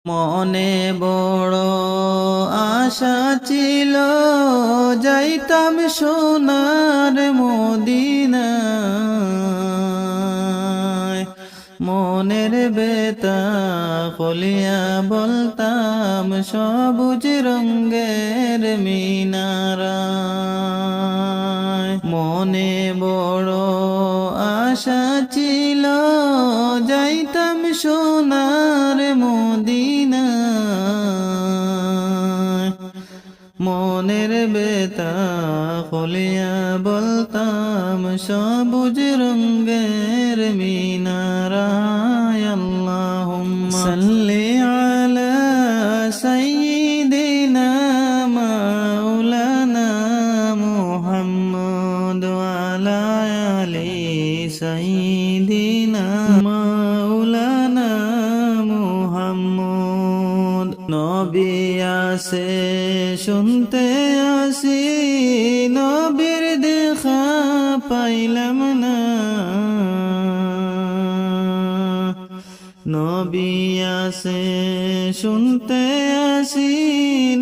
মনে বড় আশা ছিল যাইতাম সোনার মদিনায়, মনের বেতা খুলিয়া বলতাম সবুজ রঙ্গের মিনারায়। মনে বড় আশা ছিল যাইতাম সোনার মদিনায়, মনের বেতা খুলিয়া বলতাম সবুজ রঙ্গের মিনারায়। আল্লাহুম্মা সাল্লি আলা সাইয়্যিদিনা মাওলানা মুহাম্মদ ওয়া আলা আলি সাইয়্যিদিনা মাওলানা মুহাম্মদ। নবী আসে শুনতে আসি, নবীর দেখা পাইলাম না। নবী আসে শুনতে আসি,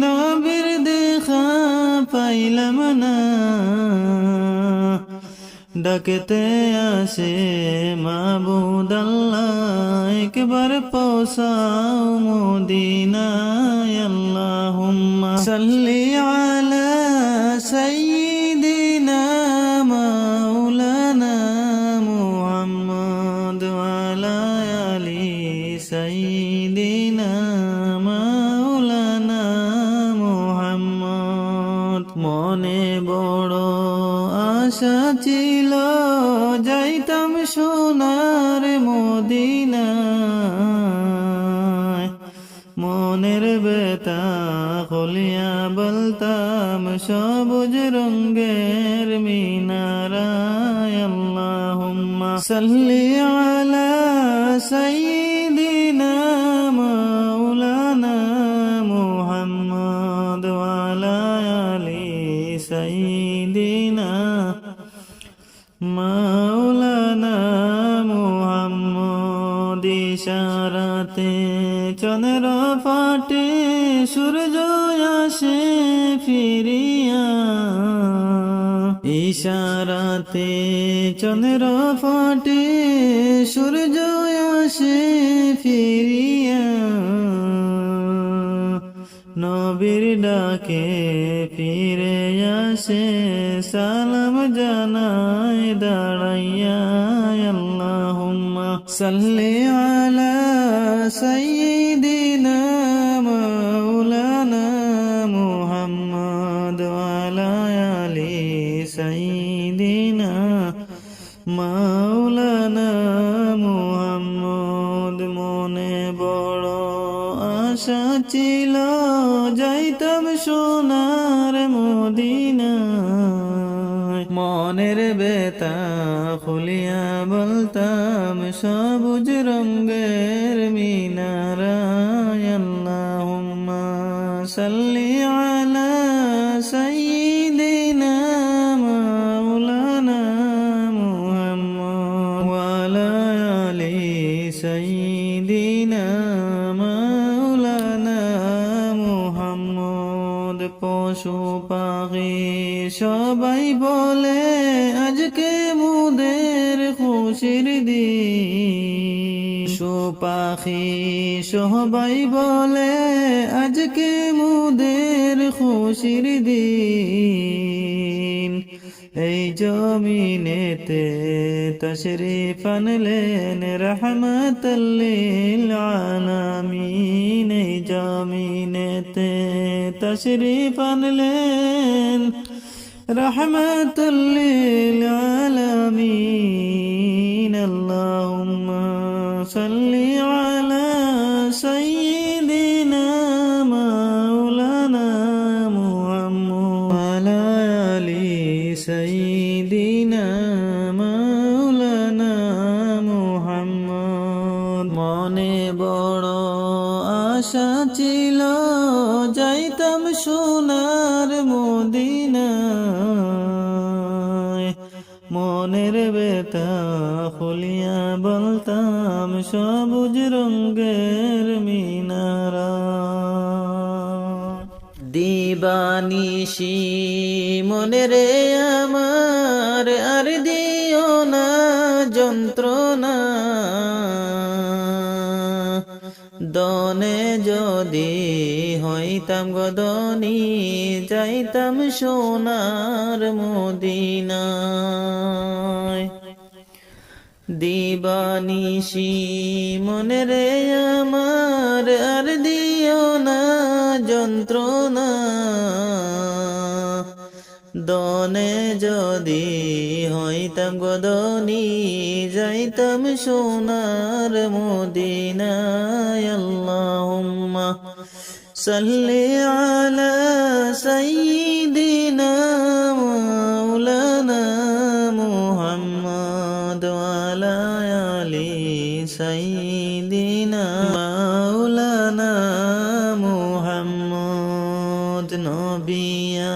নবীর দেখা পাইলাম না। ডাকতে আসে মাবুদ আল্লাহ, একবার পৌঁছাও মদিনায়। আল্লাহুম্মা সাল্লি আলা সাইয়্যিদিনা মাওলানা মুহাম্মদ ওয়া আলা আলি সাইয়্যিদিনা মাওলানা মুহাম্মদ। মনে বড় আশা ছিল যাইতাম সোনার মদিনায়, মনের বেতা খুলিয়া বলতাম সবুজ রঙ্গের মিনারায়। আল্লাহুম্মা সাল্লি আলা সাইয়্যিদিনা মাওলানা মুহাম্মদ ওয়া আলা আলি সাইয়্যিদিনা মাওলানা মুহাম্মদ। ইশারাতে চন্দ্র ফাটে, সূর্য আসে ফিরিয়া। ইশারাতে চন্দ্র ফাটে, সূর্য আসে ফিরিয়া। নবীর ডাকে ফিরে আসে, সালাম জানায় দাঁড়াইয়া। আল্লাহুম্মা সাল্লি আলা সাইয়্যিদিনা মাওলানা মুহাম্মদ ওয়া আলা আলি সাইয়্যিদিনা মাওলানা মুহাম্মদ। মনে বড় আশা ছিল যাইতাম সোনার মদিনায়, মনের বেতা খুলিয়া বলতাম সবুজ রঙ্গের মিনারায়। আল্লাহুম্মা সাল্লি আলা সাইয়্যিদিনা মাওলানা মুহাম্মদ ওয়া আলা আলি সাইয়্যিদিনা মাওলানা মুহাম্মদ। পশু পাখি সবাই বলে আজকে মোদের খুশির দিন। পশু পাখি সবাই বলে আজকে মোদের খুশির দিন। এই জমিনেতে তশরিফ আনলেন রহমাতাল লিল আলামিন। এই জমিনেতে তশরিফ আনলেন রহমাতাল লিল আলামিন। আল্লাহুম্মা সাল্লি আলা সাইয়্যিদিনা মাওলানা মুহাম্মদ ওয়া আলা আলি সাইয়্যিদিনা মাওলানা মুহাম্মদ। মনে বড় আশা ছিল যাইতাম সোনার মদিনায়, মনের বেতা খুলিয়া বলতাম সবুজ রঙ্গের মিনারা। দিবানিশি মনে রে আমার আর দিও না যন্ত্রণা দনে যদি হইতাম গদনি যাইতাম সোনার মদিনায় দিবানিশি মনে রে আমার আর দিও না যন্ত্রণা দনে যদি হইতাম গদনি যাইতাম সোনার মদিনায় আল্লাহুম্মা সাল্লি আলা সাইয়্যিদিনা মাওলানা মুহাম্মদ ওয়া আলা আলি সাইয়্যিদিনা মাওলানা মুহাম্মদ নবী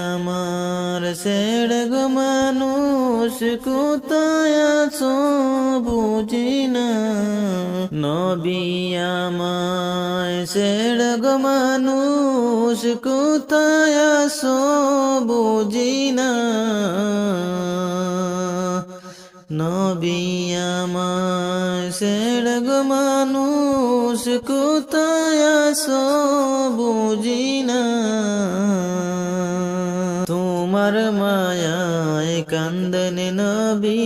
আমার ছেড়ে গো মানুষ কোথায় আছো বুঝি না নবী আমায় ছেড়ে গো মানুষ কোথায় আছো বুঝি না নবী আমায় ছেড়ে গো মানুষ কোথায় আছো বুঝি না তোমার মায়ায় কান্দন নবী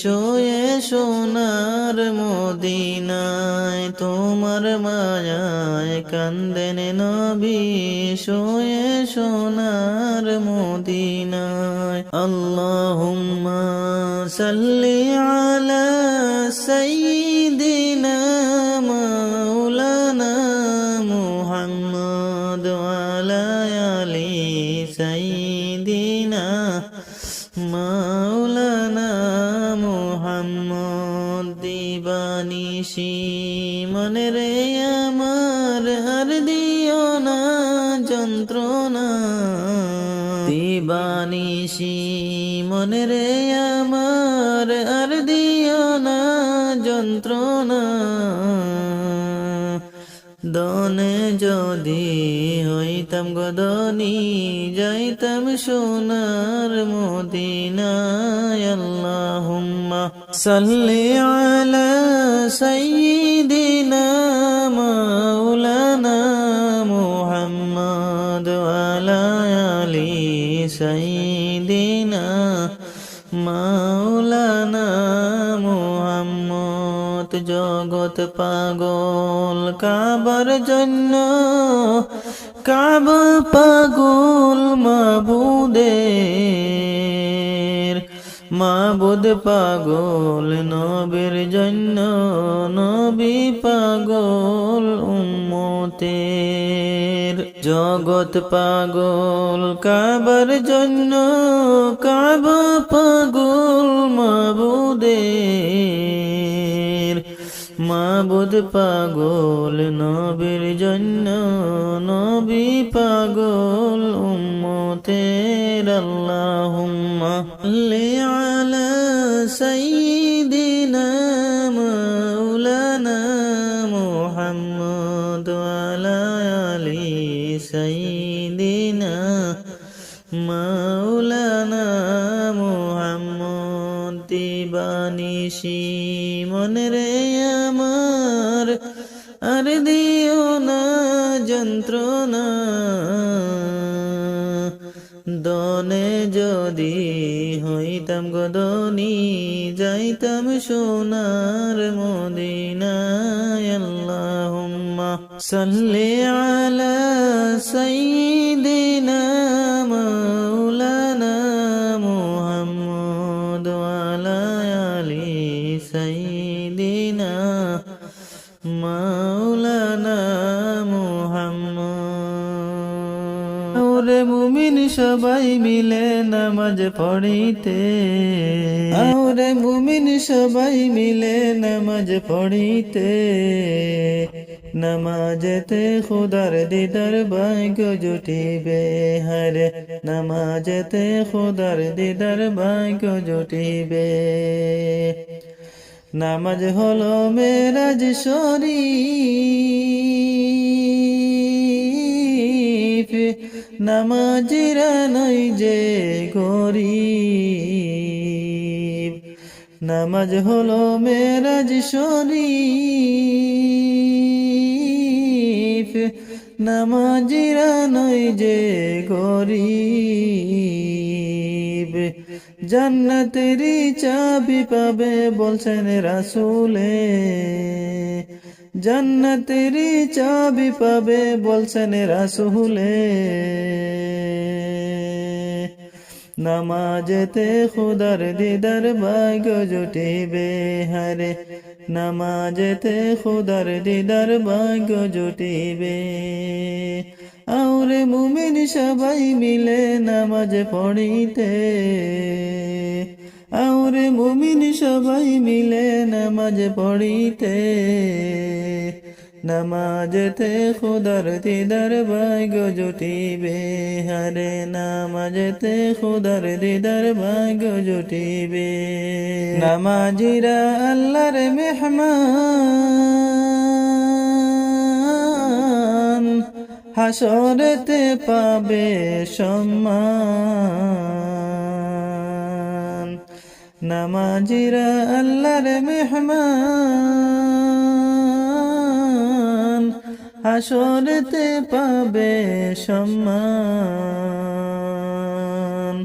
শোয়ে সোনার মদিনায় তোমার মায়ায় কান্দন নবী শোয়ে সোনার মদিনায় আল্লাহুম্মা সাল্লি আলা সাইয়্যিদিনা মাওলানা মুহাম্মদ ওয়া আলা আলি সাইয়্যিদিনা মাওলানা মুহাম্মদ দিবানিশি মনে রে আমার আর দিও না যন্ত্রণা দিবানিশি মনে রে আমার আর দিও না যন্ত্রণা দনে যদি হইতাম গদনি যাইতাম সোনার মদিনায় আল্লাহুম্মা সাল্লি আলা সাইয়্যিদিনা মাওলানা মুহাম্মদ ওয়া আলা আলি সাইয়্যিদিনা মাওলানা মুহাম্মদ জগৎ পাগল কাবার জন্য কাবা পাগল মাবুদের মাবুদ পাগল নবীর জন্য নবী পাগল উম্মতের জগৎ পাগল কাবার জন্য কাবা পাগল মাবুদের মাবুদ পাগল নবীর জন্য নবী পাগল উম্মতের আল্লাহুম্মা সাল্লি আলা সাইয়্যিদিনা মাওলানা মুহাম্মদ ওয়া আলা আলি সাইয়্যিদিনা মাওলানা মুহাম্মদ দিবানিশি মনে রে আমার আর দিও না যন্ত্রণা দনে যদি হইতাম গদনি যাইতাম সোনার মদিনায় আল্লাহুম্মা সাল্লি আলা সাইয়্যিদিনা মাওলানা মুহাম্মদ ওয়া আলা আলি সাইয়্যিদিনা মাওলানা মুহাম্মদ ওরে মুমিন সবাই মিলে নামাজ পড়িতে ওরে মুমিন সবাই মিলে নামাজ পড়িতে নামাজেতে খুদার দিদার ভাগ্য জুটিবে হারে নামাজেতে খুদার দিদার ভাগ্য জুটিবে নামাজ হলো মেরাজ শরীফ নামাজিরা নই যে গরিব। নামাজ হলো মেরাজ শরীফ, নামাজিরা নই যে গরিব। জান্নাতেরই চাবি পাবে বলছেন রাসূলে, জান্নাতেরই চাবি পাবে বলছেন রাসূলে। নামাজেতে খুদার দিদার ভাগ্য জুটিবে, হারে নামাজেতে খুদার দিদার ভাগ্য জুটিবে। আউরে মুমিন সবাই মিলে নামাজ পড়িতে, আউরে মুমিন সবাই মিলে নামাজ পড়িতে। নামাজেতে খুদার দিদার ভাগ্য জুটিবে, হারে নামাজেতে খুদার দিদার ভাগ্য জুটিবে। নামাজিরা আল্লাহর মেহমান, হাসরেতে পাবে সম্মান। নামাজিরা আল্লাহর মেহমান, হাসরেতে পাবে সম্মান।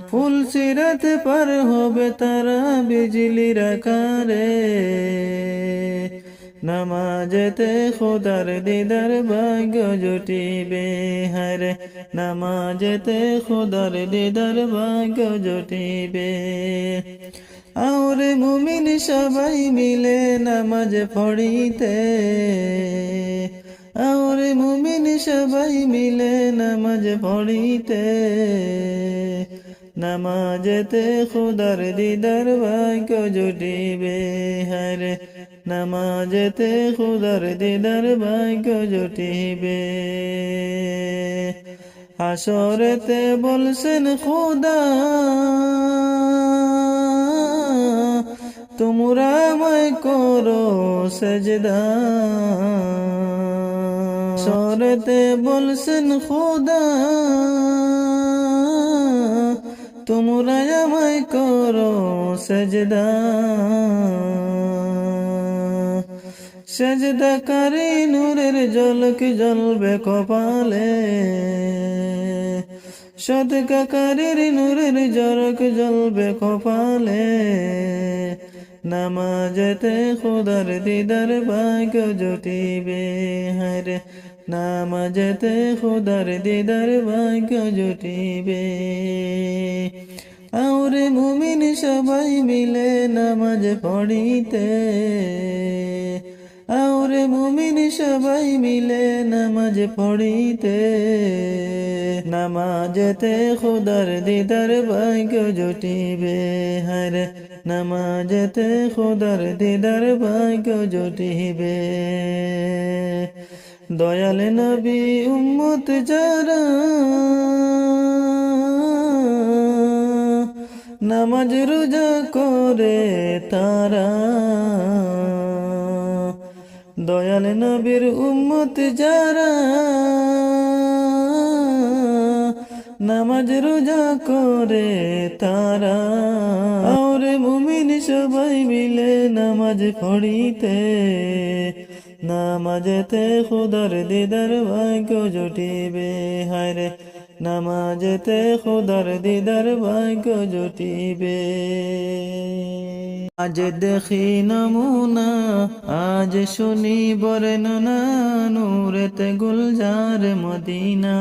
ফুল সিরাত পার হবে তারা বিজলির আকারে, নামাজেতে খুদার দিদার ভাগ্য জুটিবে, হারে নামাজেতে খুদার দিদার ভাগ্য জুটিবে। আউরে মুমিন সবাই মিলে নামাজ পড়িতে, আউরে মুমিন সবাই মিলে নামাজ পড়িতে। নামাজেতে খুদার দিদার ভাগ্য জুটিবে, হারে নামাজেতে খুদার দিদার ভাগ্য জুটিবে। হাসরেতে বলছেন খুদা, তোমরা আমায় করো সেজদা। হাসরেতে বলছেন খুদা, তোমরা আমায় করো সেজদা। সেজদাকারী নূরের ঝলক জ্বলবে কপালে, সদকাকারীর নূরের ঝলক জ্বলবে কপালে। নামাজেতে খুদার দিদার ভাগ্য জুটিবে, হারে নামাজেতে খুদার দিদার ভাগ্য জুটিবে। আউরে মুমিন সবাই মিলে নামাজ পড়িতে, আউরে মুমিন সবাই মিলে নামাজ পড়িতে। নামাজেতে খুদার দিদার ভাগ্য জুটিবে, হারে নামাজেতে খুদার দিদার ভাগ্য জুটিবে। দয়াল নবী উম্মত যারা নামাজ রোজা করে তারা, দয়াল নবীর উম্মত যারা নামাজ রোজা করে তারা। আউরে মুমিন সবাই মিলে নামাজ পড়িতে, নামাজেতে খুদার দিদার ভাগ্য জুটিবে, হায়রে নামাজেতে খুদার দিদার ভাগ্য জুটিবে। আজ দেখি নমুনা, আজ শুনি বর্ণনা, নূরেতে গুলজার মদিনা।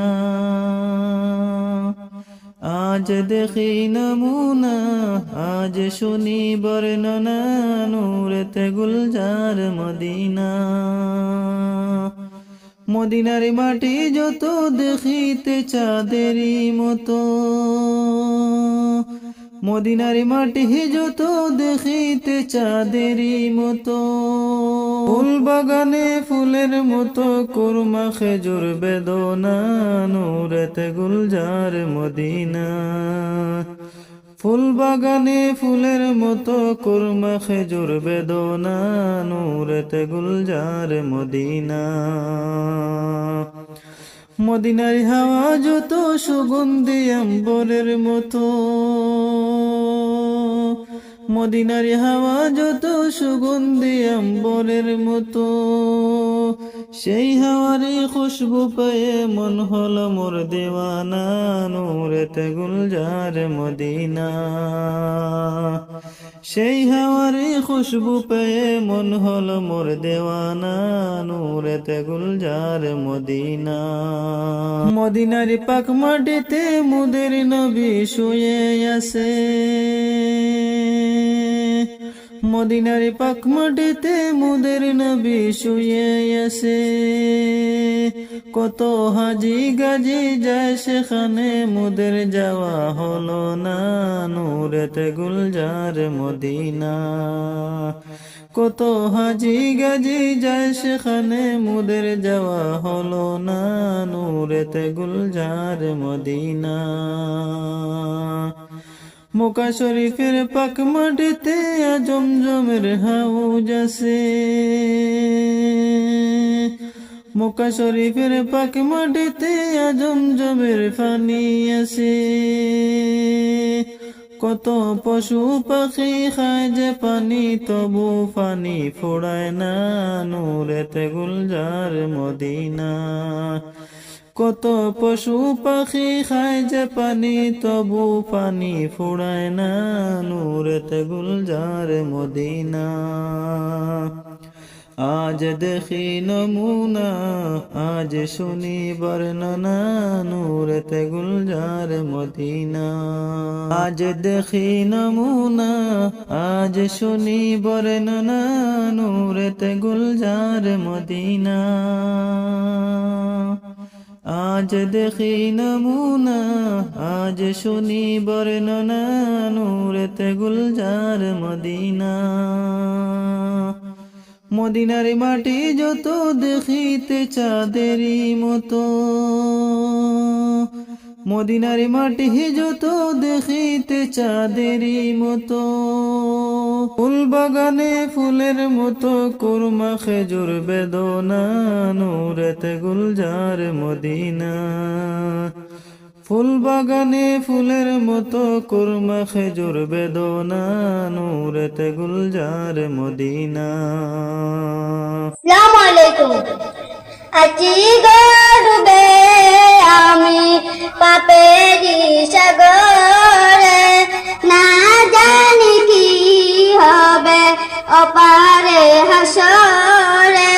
আজ দেখি নমুনা, আজ শুনি বর্ণনা, নূরেতে গুলজার মদিনা। মদিনার মাটি যত দেখিতে চাঁদেরই মতো, মদিনার মাটি যত দেখিতে চাঁদেরই মতো। ফুল বাগানে ফুলের মতো কুরমা খেজুর বেদনা, নূরেতে গুলজার মদিনা। ফুল বাগানে ফুলের মতো কুরমা খেজুর বেদনা, নূরেতে গুলজার মদিনা। মদিনার হাওয়া যত সুগন্ধি আম্বরের মতো, মদিনার হাওয়া যত সুগন্ধি আম্বরের মতো, সেই হাওয়ারই খুশবু পেয়ে মন হলো মোর দেওয়ানা, নূরেতে গুলজার মদিনা। সেই হাওয়ারই খুশবু পেয়ে মন হলো মোর দেওয়ানা, নূরেতে গুলজার মদিনা। মদিনার পাক মাটিতে মুদের নবী শুয়ে আছে, মদিনার পাক মাটিতে মুদের নবী শুয়ে আছে। কত হাজি গাজি যায় সেখানে মুদের যাওয়া হলো না, নূরেতে গুলজার মদিনা। কত হাজি গাজি যায় সেখানে মুদের যাওয়া হলো না, নূরেতে গুলজার মদিনা। মক্কা শরীফের পাক মাটিতে জমজমের হাউজ আছে, মক্কা শরীফের পাক মাটিতে জমজমের পানি আছে। কত পশু পাখি খায় যে পানি, তবু পানি ফোড়ায় না, নূরেতে গুলজার মদিনা। কত পশু পাখি খায় যে পানি, তবু পানি ফুরায় না, নূরেতে গুলজার মদিনা। আজ দেখি নমুনা, আজ শুনি বর্ণনা, নূরেতে গুলজার মদিনা। আজ দেখি নমুনা, আজ শুনি বর্ণনা, নূরেতে গুলজার মদিনা। আজ দেখি নমুনা, আজ শুনি বর্ণনা, নূরেতে গুলজার মদিনা। মদিনার মাটি যত দেখিতে চাঁদেরই মতো, মদিনার মাটি যত দেখিতে চাঁদেরই মতো। ফুল বাগানে ফুলের মতো, কুরমা খেজুর বেদনা, নূরেতে গুলজার মদিনা। ফুল বাগানে ফুলের মতো, কুরমা খেজুর বেদনা, নূরেতে গুলজার মদিনা। আসসালামু আলাইকুম। আজি ডুবে আমি পাপেরি সাগরে, না জানি কি হবে অপারে হাসরে।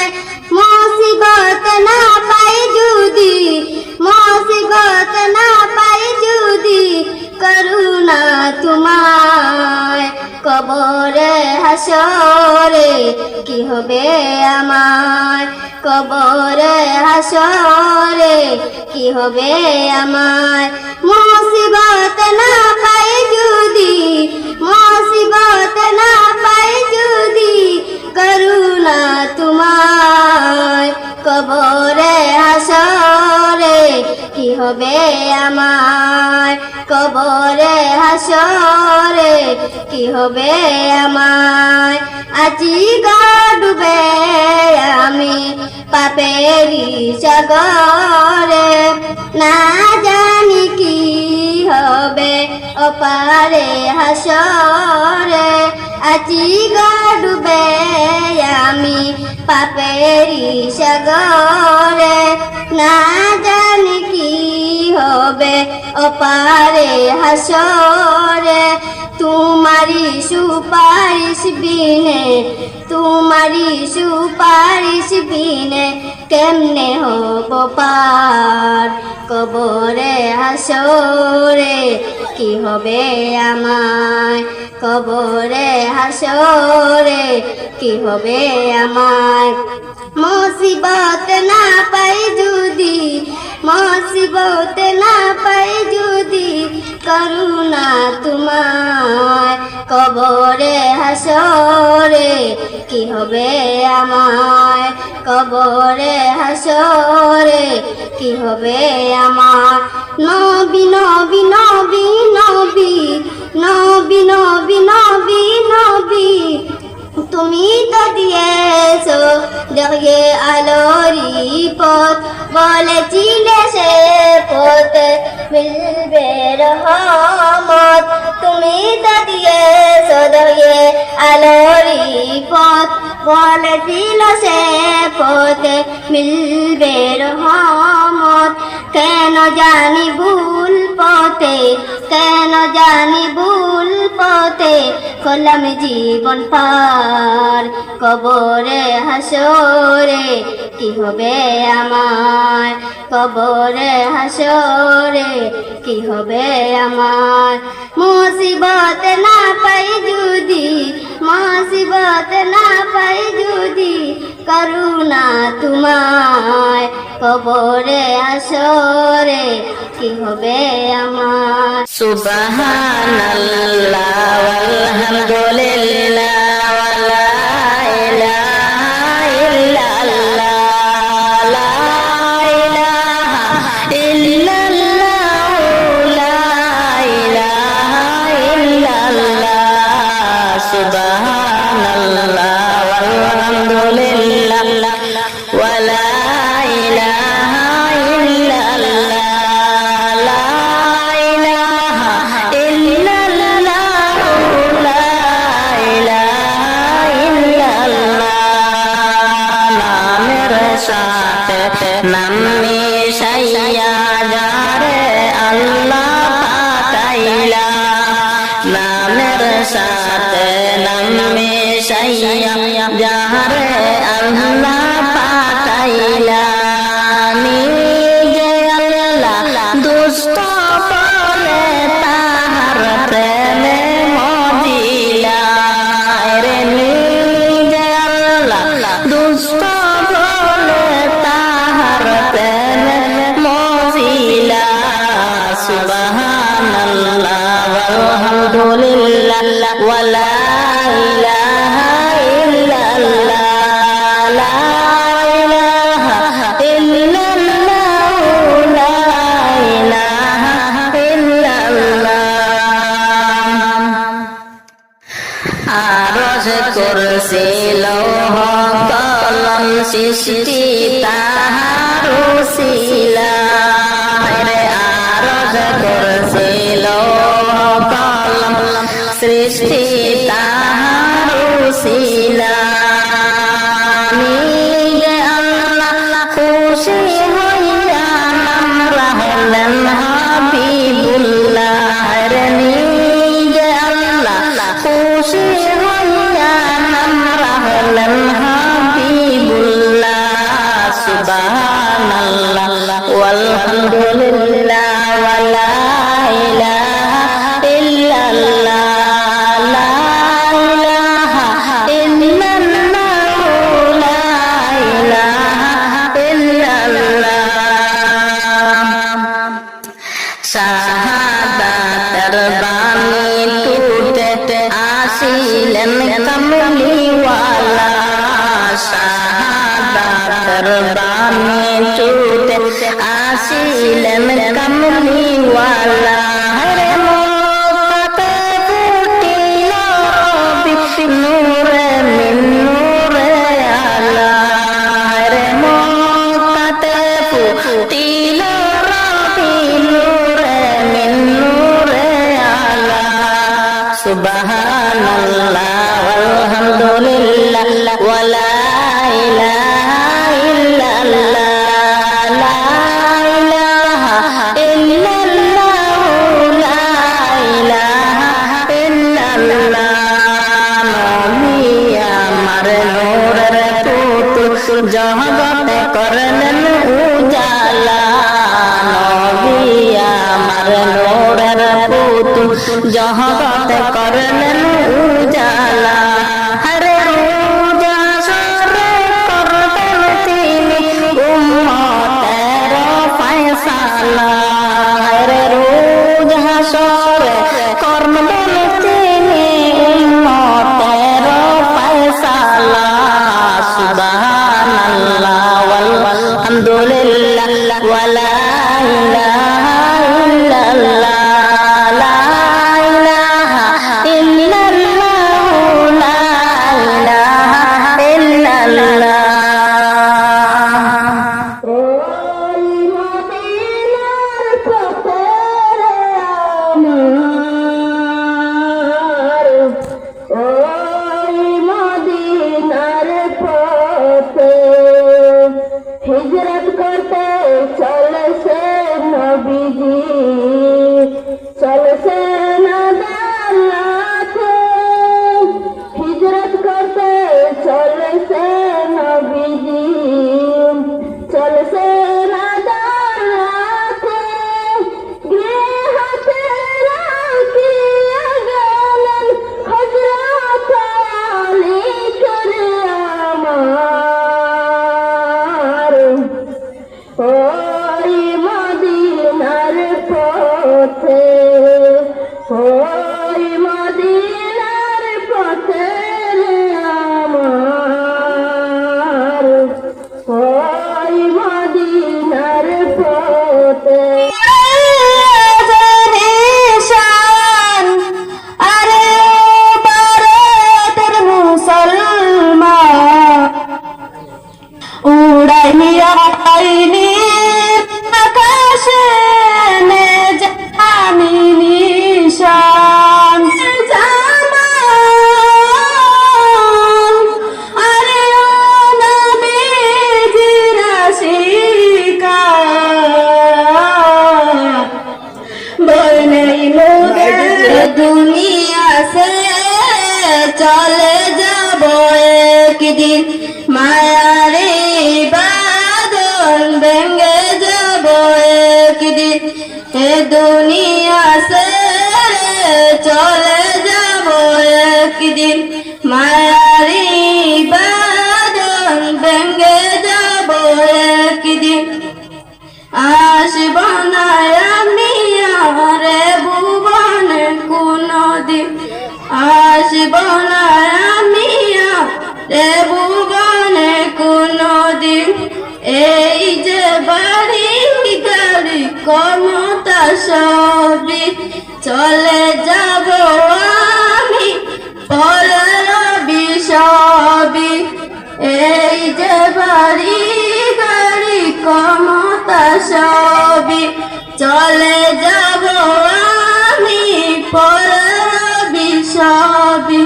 মুসিবত না পাই যদি, মুসিবত না পাই যদি, করুণা তোমায় কবরে হাসরে কি হবে আমার, কবরে হাসরে কি হবে আমার। মুসিবত না পাই যদি, মুসিবত না পাই যদি, করুণা তোমায় কবরে হাসরে কি হবে আমার, কবরে হাসরে কি হবে আমার। আজি ডুবে আমি পাপেরি সাগরে, না জানি কি হবে অপারে হাসরে। আজি ডুবে আমি পাপেরি সাগরে, না জানি কি হবে অপারে হাসরে। তোমারি সুপারিশ বিনে, তোমারি সুপারিশ বিনে, কেমনে হব পার কবরে হাসরে কি হবে আমার, কবরে হাসরে কি হবে আমার। মুসিবত না পাই যদি, মুসিবত না পাই যদি, করুণা তোমার কবরে হাসরে কি হবে আমার, কবরে হাসরে কি হবে আমার। নবী নবী নবী নবী নবী নবী নবী নবী, তুমি তো দিয়েছো দেখিয়ে আলোরি পথ, বলেছিলে মিলবে রহমত তুমি তো দিয়েছো দয়ে আলোরি পথ বলেছিল সে পথে মিলবে রহমত কেন জানি ভুল পথে কেন জানি ভুল পথে করলাম জীবন পার কবরে হাসরে কি হবে আমার কবরে হাসরে কি হবে আমার মুসিবত না পাই যদি মুসিবত না পাই যদি করুণা তোমায় কবরে হাসরে কি হবে আমার সুবহানাল্লাহ আলহামদুলিল্লাহ ওয়ালা ইলাহা ইল্লাল্লাহ লা ইলাহা ইল্লাল্লাহ লা ইলাহা ইল্লাল্লাহ সুবহানাল্লাহ আলহামদুলিল্লাহ ওয়ালা ইলাহা ইল্লাল্লাহ লা ইলাহা ইল্লাল্লাহ লা ইলাহা ইল্লাল্লাহ নামের সাথে নাম মিশাইয়া যারে আল্লাহ পাঠাইলা নামের সাথে নাম মিশাইয়া যারে আল্লাহ পাঠাইলা নিজে আল্লাহ দুষ্ট বলে তাহার প্রেমে মজিলা রে নিজে আল্লাহ দুষ্ট বলে তাহার প্রেমে মজিলা সুবহানাল্লাহ আলহামদুলিল্লাহ ওয়ালা ইলাহা ইল্লাল্লাহ লা ইলাহা ইল্লাল্লাহ লা ইলাহা ইল্লাল্লাহ আরশ কুরসি লৌহ কলম সৃষ্টি তাহার উসিলা রে আরশ কুরসি লৌহ কলম সৃষ্টি তাহার উসিলা নিজে আল্লাহ খুশি হইয়া নাম রাখলেন হাবিবুল্লাহ রে নিজে আল্লাহ খুশি হইয়া নাম রাখলেন হাবিবুল্লাহ সুবহানাল্লাহ ওয়ালহামদুলিল্লাহ ওয়ালা ইলাহা ইল্লাল্লাহ লা ইলাহা ইল্লাল্লাহ লা ইলাহা ইল্লাল্লাহ শাহাদাতের বাণী টুটে আসিলেন কমলিওয়ালা শাহাদাতের বাণী টুটে আসিলেন কমলিওয়ালা রে মক্কাতে ফুটিল নূরে মিন নূরে আলা রে মক্কাতে ফুটিল নূরে মিন নূরে আলা সুবহানাল্লাহ আলহামদুলিল্লাহ ওয়ালা ইলাহা ইল্লাল্লাহ লা ইলাহা ইল্লাল্লাহ লা ইলাহা ইল্লাল্লাহ নবী আমার নূরের পুতুল জগতে করলেন উজালা নবী আমার নূরের পুতুল জগতে করলেন উজালা হরে রোজা সরে করবেন তিনি উম্মতের ফয়সালা হরে রোজা সরে করবেন তিনি উম্মতের ফয়সালা সুবহানাল্লাহ ওয়ালহামদুলিল্লাহ ওয়ালা ইলাহা ইল্লাল্লাহ লা ইলাহা ইল্লাল্লাহ লা ইলাহা ইল্লাল্লাহ ওই মদিনার পথে চলে যাব একদিন মায়ারে বাঁধন ভেঙে যাব একদিন এ দুনিয়া ছেড়ে চলে যাব একদিন মায়ারে বাঁধন ভেঙে যাব একদিন আসব না আমি আর ভুবনে কোনদিন আসব না আমি আর ভুবনে কোনদিন এই যে বাড়ি গাড়ি ক্ষমতা সবই চলে যাব আমি পরের বিষবি এই যে বাড়ি গাড়ি ক্ষমতা সবই চলে যাব আমি পরের বিষবি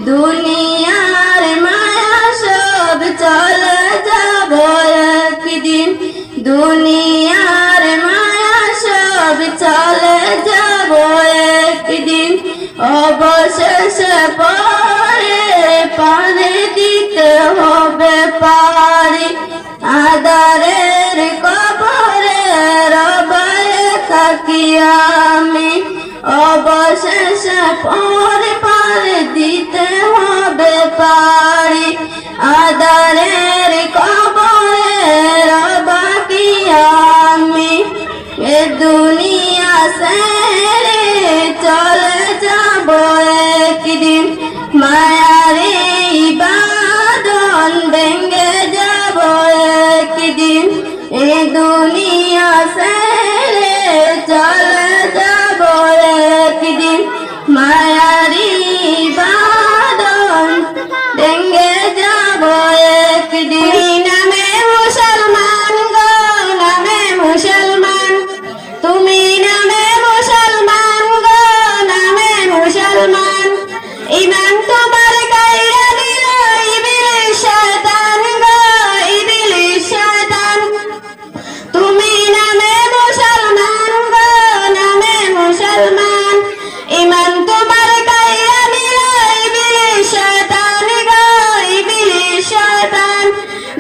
দুনিয়ার মায়া সব চলে যাব একদিন দুনিয়ার মায়া সব চলে যাব একদিন অবশেষে পরে পারে দিতে হবে পারি আদারের কবরে রবায়ে থাকি আমি অবশেষে পরে পারে দিতে হবে পারি আদারের কবরে রবাকি আমি এ দুনিয়া ছেড়ে চলে যাব একদিন মায়ারে বাঁধন ভেঙে যাব একদিন এ দুনিয়া ছেড়ে চলে যাব একদিন মায়ারে বাঁধন ভেঙে যাব একদিন নামে মুসলমান গো নামে মুসলমান তুমি নামে মুসলমান গো নামে মুসলমান ইমান তোমার গায়রা দিল ইবলিস শয়তান গো ইবলিস শয়তান তুমি নামে মুসলমান গো নামে মুসলমান ইমান তোমার গায়রা দিল ইবলিস শয়তান গো ইবলিস শয়তান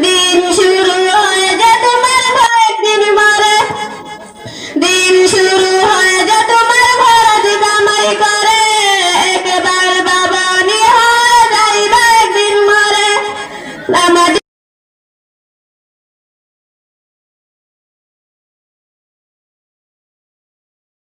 দিন শুরু হয়ে যে তোমার ভয় দিন মরে দিন শুরু হয়ে যে তোমার ঘর দিবামাই করে একবার বাবা নি হয়ে যাইবা একদিন মরে নামাজ